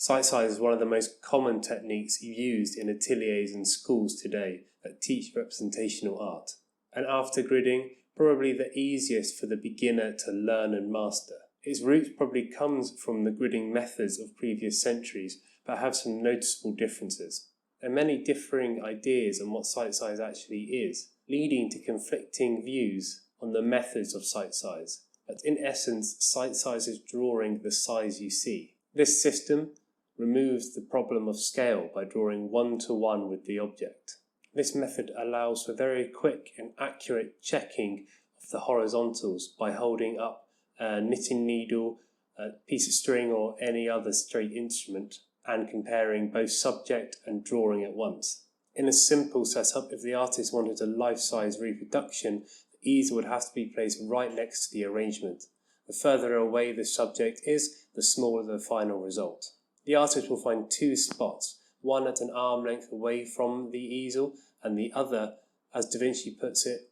Sight size is one of the most common techniques used in ateliers and schools today that teach representational art, and after gridding, probably the easiest for the beginner to learn and master. Its roots probably comes from the gridding methods of previous centuries, but have some noticeable differences. There are many differing ideas on what sight size actually is, leading to conflicting views on the methods of sight size. But in essence, sight size is drawing the size you see. This system removes the problem of scale by drawing one-to-one with the object. This method allows for very quick and accurate checking of the horizontals by holding up a knitting needle, a piece of string or any other straight instrument and comparing both subject and drawing at once. In a simple setup, if the artist wanted a life-size reproduction, the easel would have to be placed right next to the arrangement. The further away the subject is, the smaller the final result. The artist will find two spots, one at an arm length away from the easel and the other, as Da Vinci puts it,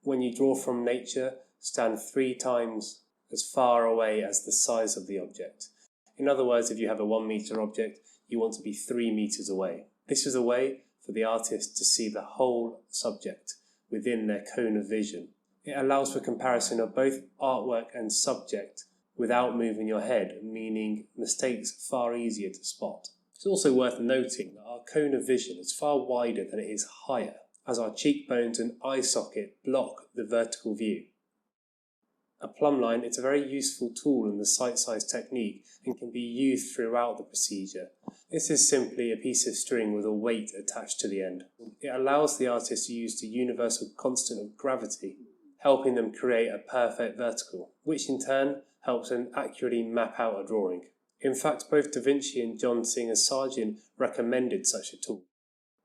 when you draw from nature, stand 3 times as far away as the size of the object. In other words, if you have a 1 meter object, you want to be 3 meters away. This is a way for the artist to see the whole subject within their cone of vision. It allows for comparison of both artwork and subject without moving your head, meaning mistakes far easier to spot. It's also worth noting that our cone of vision is far wider than it is higher, as our cheekbones and eye socket block the vertical view. A plumb line is a very useful tool in the sight size technique and can be used throughout the procedure. This is simply a piece of string with a weight attached to the end. It allows the artist to use the universal constant of gravity, helping them create a perfect vertical, which in turn helps them accurately map out a drawing. In fact, both Da Vinci and John Singer Sargent recommended such a tool.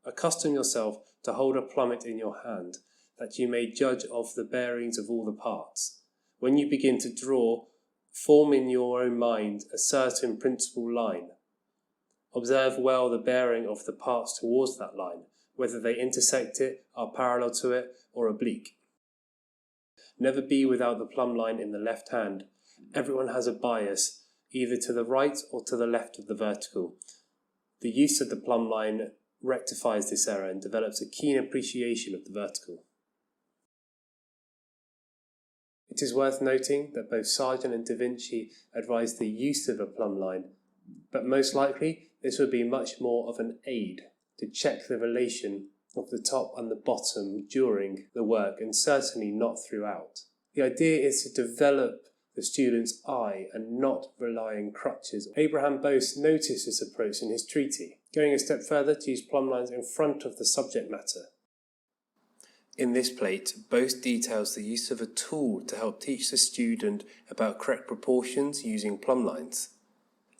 Accustom yourself to hold a plummet in your hand, that you may judge of the bearings of all the parts. When you begin to draw, form in your own mind a certain principal line. Observe well the bearing of the parts towards that line, whether they intersect it, are parallel to it, or oblique. Never be without the plumb line in the left hand. Everyone has a bias, either to the right or to the left of the vertical. The use of the plumb line rectifies this error and develops a keen appreciation of the vertical. It is worth noting that both Sargent and Da Vinci advised the use of a plumb line, but most likely this would be much more of an aid to check the relation of the top and the bottom during the work, and certainly not throughout. The idea is to develop the student's eye and not rely on crutches. Abraham Bose noticed this approach in his treatise, going a step further to use plumb lines in front of the subject matter. In this plate, Bose details the use of a tool to help teach the student about correct proportions using plumb lines.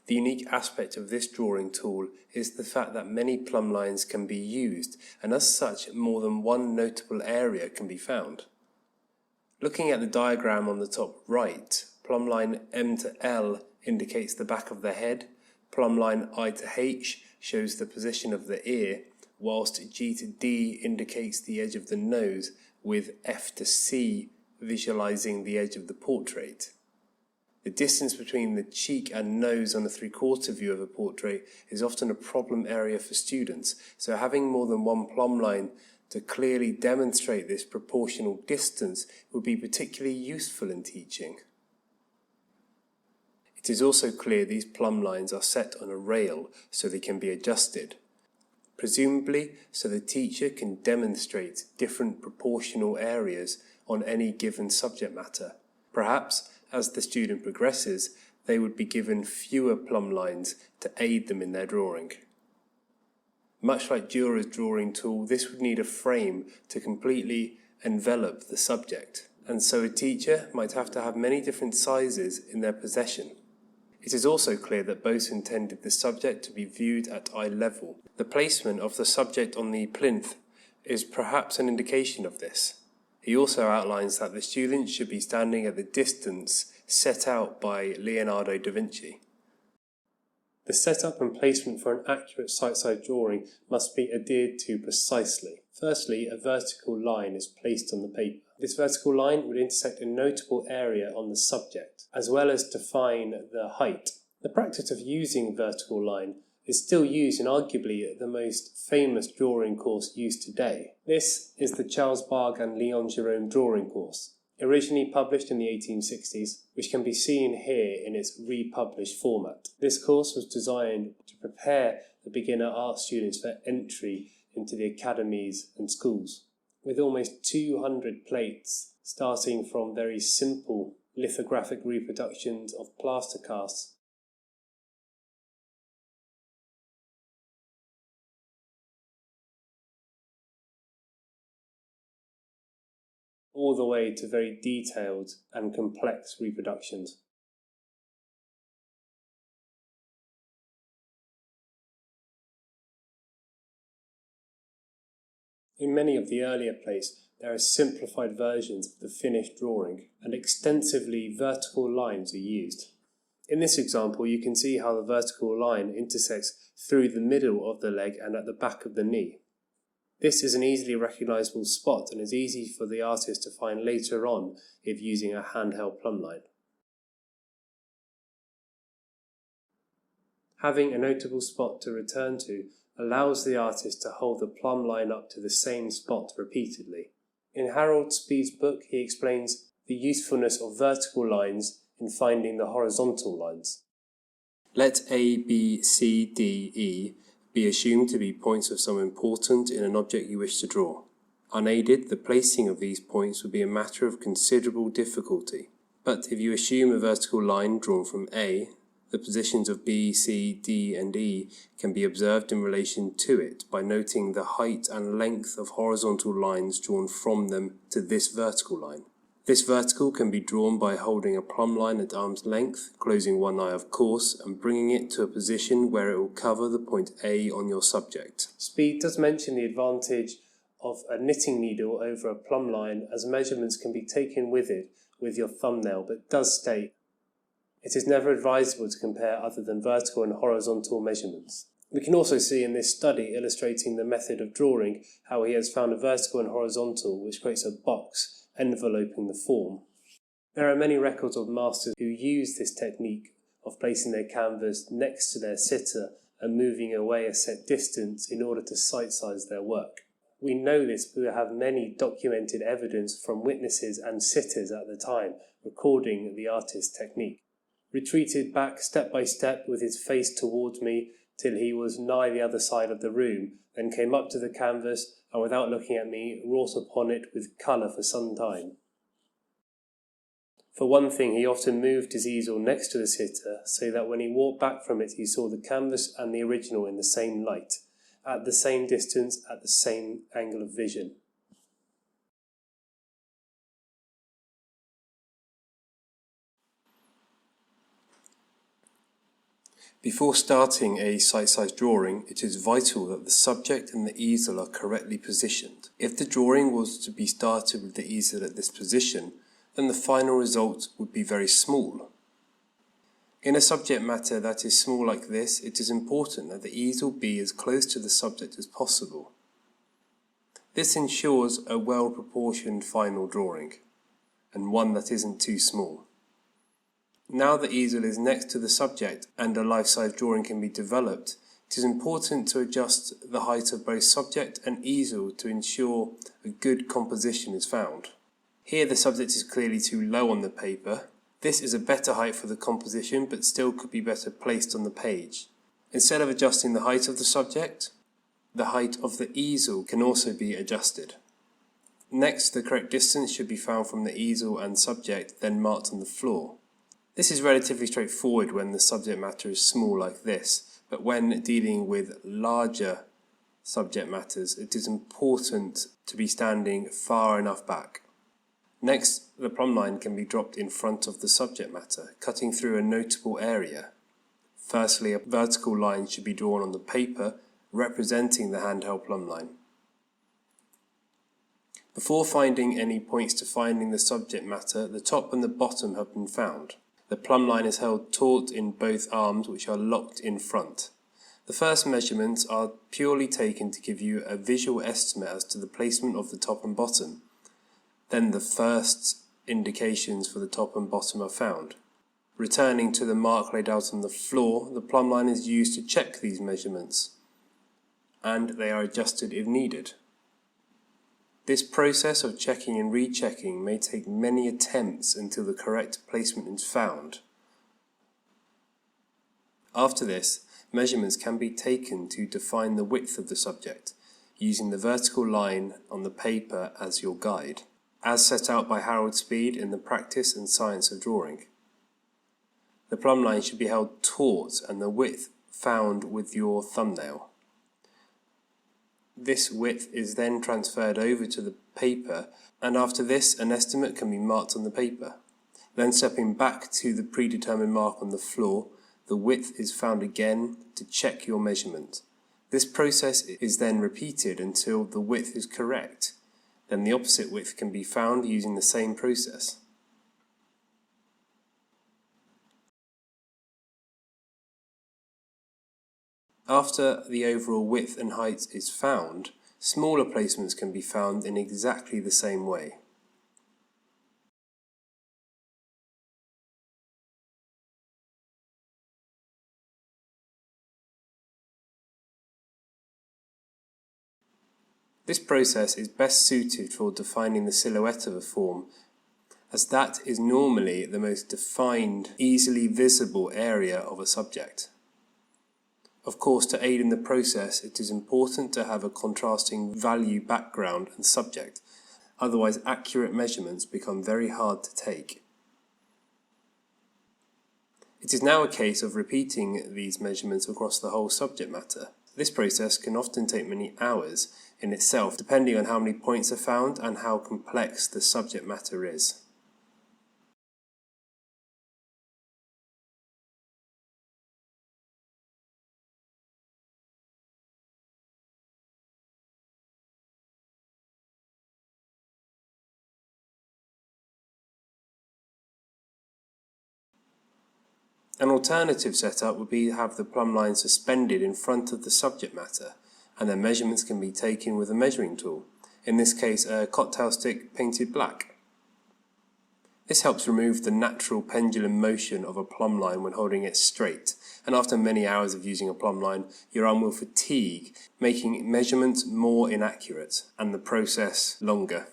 The unique aspect of this drawing tool is the fact that many plumb lines can be used, and as such more than one notable area can be found. Looking at the diagram on the top right, plumb line M to L indicates the back of the head, plumb line I to H shows the position of the ear, whilst G to D indicates the edge of the nose, with F to C visualizing the edge of the portrait. The distance between the cheek and nose on a 3/4 view of a portrait is often a problem area for students, so having more than one plumb line to clearly demonstrate this proportional distance would be particularly useful in teaching. It is also clear these plumb lines are set on a rail so they can be adjusted, presumably so the teacher can demonstrate different proportional areas on any given subject matter. Perhaps, as the student progresses, they would be given fewer plumb lines to aid them in their drawing. Much like Dürer's drawing tool, this would need a frame to completely envelop the subject, and so a teacher might have to have many different sizes in their possession. It is also clear that Bose intended the subject to be viewed at eye level. The placement of the subject on the plinth is perhaps an indication of this. He also outlines that the student should be standing at the distance set out by Leonardo da Vinci. The setup and placement for an accurate sight-side drawing must be adhered to precisely. Firstly, a vertical line is placed on the paper. This vertical line would intersect a notable area on the subject, as well as define the height The practice of using vertical line is still used in arguably the most famous drawing course used today. This is the Charles Barg and Jerome drawing course, originally published in the 1860s, which can be seen here in its republished format. This course was designed to prepare the beginner art students for entry into the academies and schools, with almost 200 plates, starting from very simple lithographic reproductions of plaster casts all the way to very detailed and complex reproductions. In many of the earlier plates, there are simplified versions of the finished drawing, and extensively vertical lines are used. In this example, you can see how the vertical line intersects through the middle of the leg and at the back of the knee. This is an easily recognizable spot and is easy for the artist to find later on if using a handheld plumb line. Having a notable spot to return to allows the artist to hold the plumb line up to the same spot repeatedly. In Harold Speed's book, he explains the usefulness of vertical lines in finding the horizontal lines. Let A, B, C, D, E be assumed to be points of some importance in an object you wish to draw. Unaided, the placing of these points would be a matter of considerable difficulty. But if you assume a vertical line drawn from A, the positions of B, C, D, and E can be observed in relation to it by noting the height and length of horizontal lines drawn from them to this vertical line. This vertical can be drawn by holding a plumb line at arm's length, closing one eye of course, and bringing it to a position where it will cover the point A on your subject. Speed does mention the advantage of a knitting needle over a plumb line, as measurements can be taken with it with your thumbnail, but does state it is never advisable to compare other than vertical and horizontal measurements. We can also see in this study illustrating the method of drawing how he has found a vertical and horizontal which creates a box enveloping the form. There are many records of masters who use this technique of placing their canvas next to their sitter and moving away a set distance in order to sight size their work. We know this because we have many documented evidence from witnesses and sitters at the time recording the artist's technique. Retreated back step by step with his face towards me till he was nigh the other side of the room, then came up to the canvas and without looking at me wrought upon it with colour for some time. For one thing, he often moved his easel next to the sitter so that when he walked back from it he saw the canvas and the original in the same light, at the same distance, at the same angle of vision. Before starting a sight-size drawing, it is vital that the subject and the easel are correctly positioned. If the drawing was to be started with the easel at this position, then the final result would be very small. In a subject matter that is small like this, it is important that the easel be as close to the subject as possible. This ensures a well-proportioned final drawing, and one that isn't too small. Now the easel is next to the subject and a life-size drawing can be developed, it is important to adjust the height of both subject and easel to ensure a good composition is found. Here the subject is clearly too low on the paper. This is a better height for the composition but still could be better placed on the page. Instead of adjusting the height of the subject, the height of the easel can also be adjusted. Next, the correct distance should be found from the easel and subject, then marked on the floor. This is relatively straightforward when the subject matter is small like this, but when dealing with larger subject matters, it is important to be standing far enough back. Next, the plumb line can be dropped in front of the subject matter, cutting through a notable area. Firstly, a vertical line should be drawn on the paper, representing the handheld plumb line. Before finding any points to finding the subject matter, the top and the bottom have been found. The plumb line is held taut in both arms, which are locked in front. The first measurements are purely taken to give you a visual estimate as to the placement of the top and bottom. Then the first indications for the top and bottom are found. Returning to the mark laid out on the floor, the plumb line is used to check these measurements, and they are adjusted if needed. This process of checking and rechecking may take many attempts until the correct placement is found. After this, measurements can be taken to define the width of the subject, using the vertical line on the paper as your guide, as set out by Harold Speed in the Practice and Science of Drawing. The plumb line should be held taut and the width found with your thumbnail. This width is then transferred over to the paper, and after this an estimate can be marked on the paper. Then stepping back to the predetermined mark on the floor, the width is found again to check your measurement. This process is then repeated until the width is correct. Then the opposite width can be found using the same process. After the overall width and height is found, smaller placements can be found in exactly the same way. This process is best suited for defining the silhouette of a form, as that is normally the most defined, easily visible area of a subject. Of course, to aid in the process, it is important to have a contrasting value background and subject, otherwise accurate measurements become very hard to take. It is now a case of repeating these measurements across the whole subject matter. This process can often take many hours in itself, depending on how many points are found and how complex the subject matter is. An alternative setup would be to have the plumb line suspended in front of the subject matter, and then measurements can be taken with a measuring tool, in this case a cocktail stick painted black. This helps remove the natural pendulum motion of a plumb line when holding it straight, and after many hours of using a plumb line, your arm will fatigue, making measurements more inaccurate and the process longer.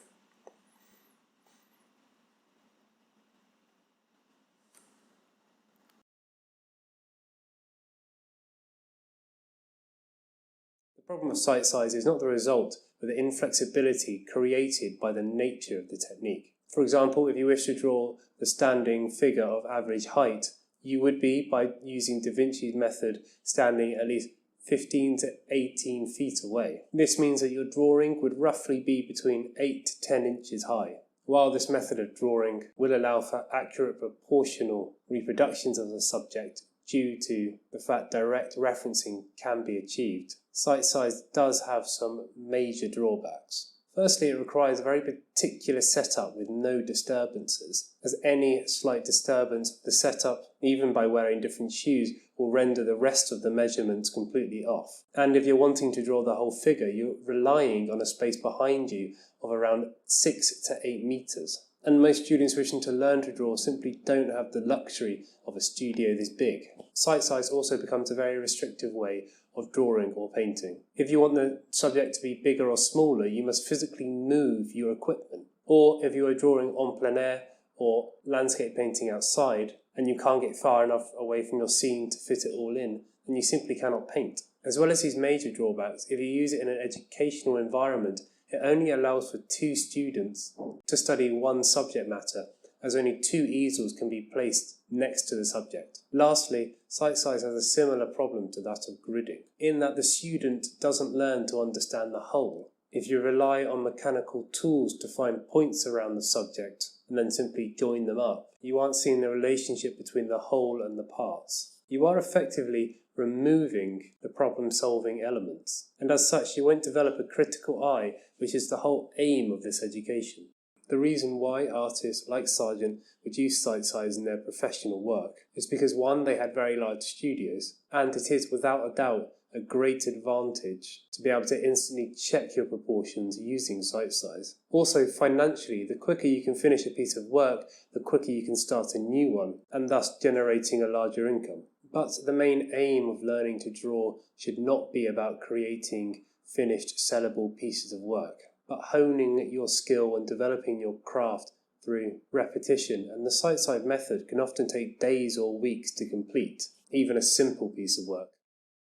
The problem of sight size is not the result, but the inflexibility created by the nature of the technique. For example, if you wish to draw the standing figure of average height, you would be, by using Da Vinci's method, standing at least 15 to 18 feet away. This means that your drawing would roughly be between 8 to 10 inches high. While this method of drawing will allow for accurate proportional reproductions of the subject due to the fact direct referencing can be achieved, sight size does have some major drawbacks. Firstly, it requires a very particular setup with no disturbances, as any slight disturbance of the setup, even by wearing different shoes, will render the rest of the measurements completely off. And if you're wanting to draw the whole figure, you're relying on a space behind you of around 6 to 8 meters. And most students wishing to learn to draw simply don't have the luxury of a studio this big. Sight size also becomes a very restrictive way of drawing or painting. If you want the subject to be bigger or smaller, you must physically move your equipment. Or if you are drawing en plein air or landscape painting outside, and you can't get far enough away from your scene to fit it all in, then you simply cannot paint. As well as these major drawbacks, if you use it in an educational environment, it only allows for 2 students to study one subject matter, as only 2 easels can be placed next to the subject. Lastly, sight size has a similar problem to that of gridding, in that the student doesn't learn to understand the whole. If you rely on mechanical tools to find points around the subject and then simply join them up, you aren't seeing the relationship between the whole and the parts. You are effectively removing the problem-solving elements, and as such you won't develop a critical eye, which is the whole aim of this education. The reason why artists like Sargent would use sight size in their professional work is because 1, they had very large studios, and it is without a doubt a great advantage to be able to instantly check your proportions using site size. Also, financially, the quicker you can finish a piece of work, the quicker you can start a new one, and thus generating a larger income. But the main aim of learning to draw should not be about creating finished, sellable pieces of work, but honing your skill and developing your craft through repetition, and the site side method can often take days or weeks to complete, even a simple piece of work.